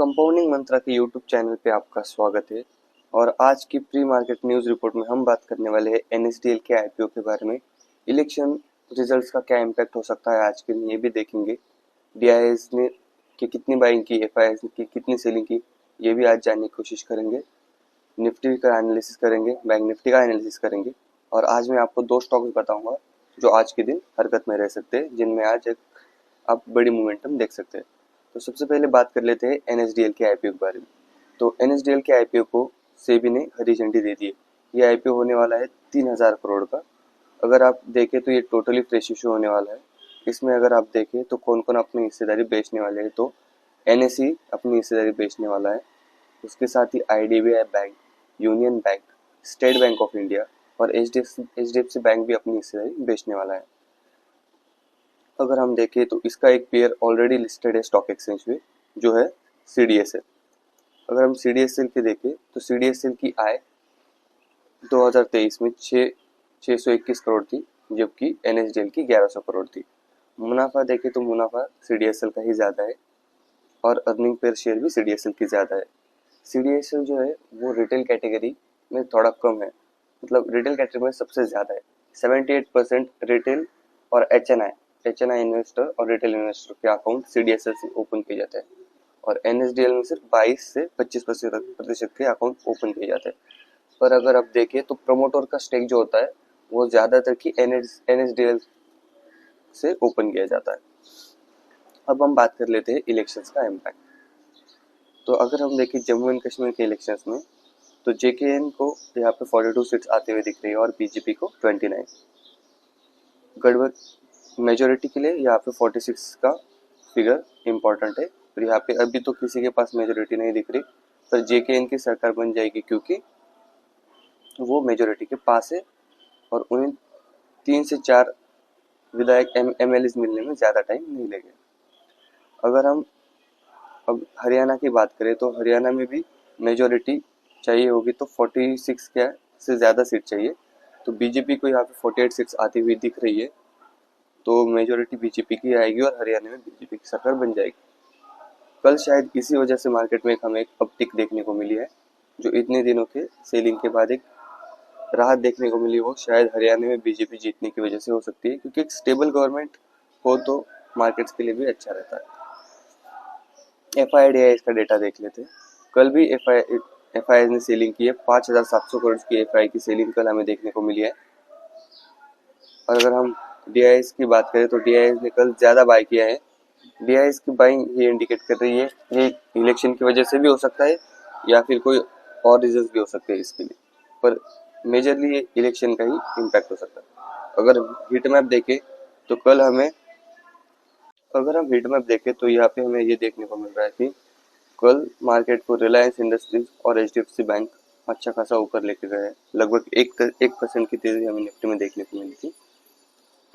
Compounding मंत्रा के YouTube channel पे आपका स्वागत है। और आज की प्री मार्केट न्यूज़ रिपोर्ट में हम बात करने वाले हैं एनएसडीएल के आईपीओ के बारे में। इलेक्शन रिजल्ट्स का क्या इम्पैक्ट हो सकता है आज के दिन ये भी देखेंगे। डीआईएस ने की कितनी बाइंग की, एफआईआईएस ने की कितनी सेलिंग की, ये भी आज जानने की कोशिश करेंगे। निफ्टी का एनालिसिस करेंगे, बैंक निफ्टी का एनालिसिस करेंगे। और आज मैं आपको दो स्टॉक्स बताऊंगा जो आज के दिन हरकत में रह सकते हैं, जिनमें आज एक आप बड़ी मोमेंटम देख सकते हैं। तो सबसे पहले बात कर लेते हैं एनएसडीएल के आईपीओ के बारे में। तो एनएसडीएल के आईपीओ को सेबी ने हरी झंडी दे दी है। ये आईपीओ होने वाला है 3000 करोड़ का। अगर आप देखें तो ये टोटली फ्रेश इशू होने वाला है। इसमें अगर आप देखें तो कौन कौन अपनी हिस्सेदारी बेचने वाले हैं, तो एनएसई अपनी हिस्सेदारी बेचने वाला है। उसके साथ ही IDBI bank, union bank, state bank of India और एचडीएफसी बैंक भी अपनी हिस्सेदारी बेचने वाला है। अगर हम देखें तो इसका एक पेयर ऑलरेडी लिस्टेड है स्टॉक एक्सचेंज पे, जो है सीडीएसएल। अगर हम सीडीएसएल की देखें तो सीडीएसएल की आय 2023 में 621 करोड़ थी, जबकि एनएसडीएल की 1100 करोड़ थी। मुनाफा देखें तो मुनाफा सीडीएसएल का ही ज़्यादा है और अर्निंग पर शेयर भी सीडीएसएल की ज़्यादा है। सीडीएसएल जो है वो रिटेल कैटेगरी में थोड़ा कम है, मतलब रिटेल कैटेगरी में सबसे ज़्यादा है। 78% रिटेल और एचएनआई इन्वेस्टर और रिटेल इन्वेस्टर के अकाउंट सीडीएसएल से ओपन किए जाते हैं। और एनएसडीएल में सिर्फ 22 से 25% के अकाउंट ओपन किए जाते हैं। पर अगर आप देखें तो प्रमोटर का स्टेक जो होता है वो ज़्यादातर की एनएसडीएल से ओपन किया जाता है। अब हम बात कर लेते हैं इलेक्शंस का इम्पैक्ट। तो अगर हम देखें जम्मू एंड कश्मीर के इलेक्शंस में, तो जेकेएन को यहाँ पे 42 सीट्स आते हुए दिख रही है और बीजेपी को 29। गढ़वाल मेजोरिटी के लिए यहाँ पे 46 का फिगर इम्पोर्टेंट है। और यहाँ पे अभी तो किसी के पास मेजोरिटी नहीं दिख रही, पर जेकेएन की सरकार बन जाएगी क्योंकि वो मेजोरिटी के पास है और उन्हें 3 से 4 विधायक एमएलएस मिलने में ज़्यादा टाइम नहीं लगेगा। अगर हम अब हरियाणा की बात करें तो हरियाणा में भी मेजोरिटी चाहिए होगी, तो 46 क्या से ज़्यादा सीट चाहिए। तो बीजेपी को यहाँ पे 48 सीट्स आती हुई दिख रही है, तो मेजोरिटी बीजेपी की आएगी और हरियाणा में बीजेपी की सरकार बन जाएगी। कल शायद इसी वजह से मार्केट में हमें एक अपटिक देखने को मिली है, जो इतने दिनों के सेलिंग के बाद एक राहत देखने को मिली, वो शायद हरियाणा में बीजेपी जीतने की वजह से हो सकती है, क्योंकि एक स्टेबल गवर्नमेंट हो तो मार्केट्स के लिए भी अच्छा रहता है। एफआईआई का डेटा देख लेते हैं। कल भी एफआई ने सेलिंग की है, 5700 करोड़ की एफआई की सेलिंग कल हमें देखने को मिली है। और अगर हम डीआईएस की बात करें तो डीआईएस ने कल ज़्यादा बाय किया है। डीआईएस की बाइंग ये इंडिकेट कर रही है, ये इलेक्शन की वजह से भी हो सकता है या फिर कोई और रीजन भी हो सकते हैं इसके लिए, पर मेजरली ये इलेक्शन का ही इम्पैक्ट हो सकता है। अगर हीट मैप देखें तो कल हमें अगर हम हीट मैप देखें तो यहाँ पे हमें ये देखने को मिल रहा है कि कल मार्केट को रिलायंस इंडस्ट्रीज और एचडीएफसी बैंक अच्छा खासा ऊपर लेके गए हैं। लगभग 1% की तेजी हमें निफ्टी में देखने को मिली थी।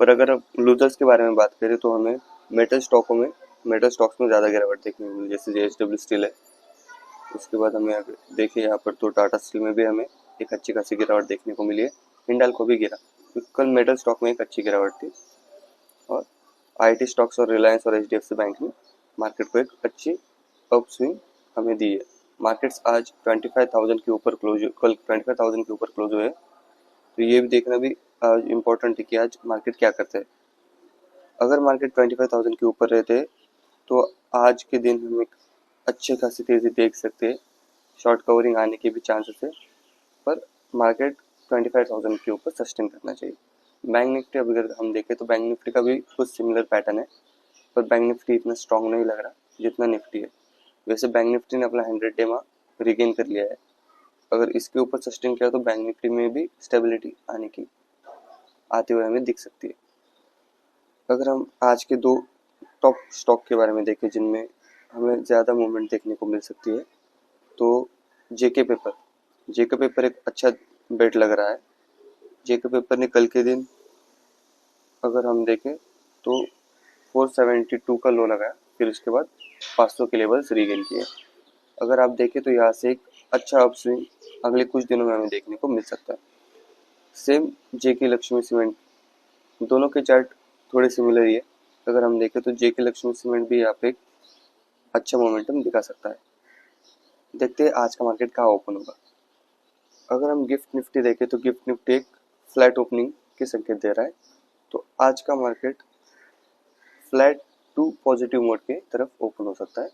पर अगर अब लूजर्स के बारे में बात करें तो हमें मेटल स्टॉक्स में ज़्यादा गिरावट देखने को मिली, जैसे जेएसडब्ल्यू स्टील है। उसके बाद हमें अगर देखें यहाँ पर तो टाटा स्टील में भी हमें एक अच्छी खासी गिरावट देखने को मिली है। हिंडाल्को भी गिरा, तो कल मेटल स्टॉक में एक अच्छी गिरावट थी। और आईटी स्टॉक्स और रिलायंस और एचडीएफसी बैंक ने मार्केट को एक अच्छी अपस्विंग हमें दी है। मार्केट्स आज 25,000 के ऊपर कल 25,000 के ऊपर क्लोज हुए। तो ये भी देखना भी आज इम्पोर्टेंट है कि आज मार्केट क्या करते हैं। अगर मार्केट 25,000 के ऊपर रहते तो आज के दिन हम एक अच्छे खासी तेज़ी देख सकते हैं। शॉर्ट कवरिंग आने के भी चांसेस है, पर मार्केट 25,000 के ऊपर सस्टेन करना चाहिए। बैंक निफ्टी अगर हम देखें तो बैंक निफ्टी का भी कुछ सिमिलर पैटर्न है, पर बैंक निफ्टी इतना स्ट्रॉन्ग नहीं लग रहा जितना निफ्टी है। वैसे बैंक निफ्टी ने अपना 100 डे में रिगेन कर लिया है। अगर इसके ऊपर सस्टेन किया तो बैंक निफ्टी में भी स्टेबिलिटी आते हुए हमें दिख सकती है। अगर हम आज के दो टॉप स्टॉक के बारे में देखें जिनमें हमें ज़्यादा मूवमेंट देखने को मिल सकती है, तो जेके पेपर एक अच्छा बेट लग रहा है। जेके पेपर ने कल के दिन अगर हम देखें तो 472 का लो लगाया, फिर उसके बाद 500 के लेवल्स रीगेन किए। अगर आप देखें तो यहाँ से एक अच्छा अपस्विंग अगले कुछ दिनों में हमें देखने को मिल सकता है। सेम जेके लक्ष्मी सीमेंट, दोनों के चार्ट थोड़े सिमिलर ही है। अगर हम देखें तो जेके लक्ष्मी सीमेंट भी यहाँ पे अच्छा मोमेंटम दिखा सकता है। देखते हैं आज का मार्केट कहाँ ओपन होगा। अगर हम गिफ्ट निफ्टी देखें तो गिफ्ट निफ्टी एक फ्लैट ओपनिंग के संकेत दे रहा है, तो आज का market flat to positive mode के तरफ ओपन हो सकता है।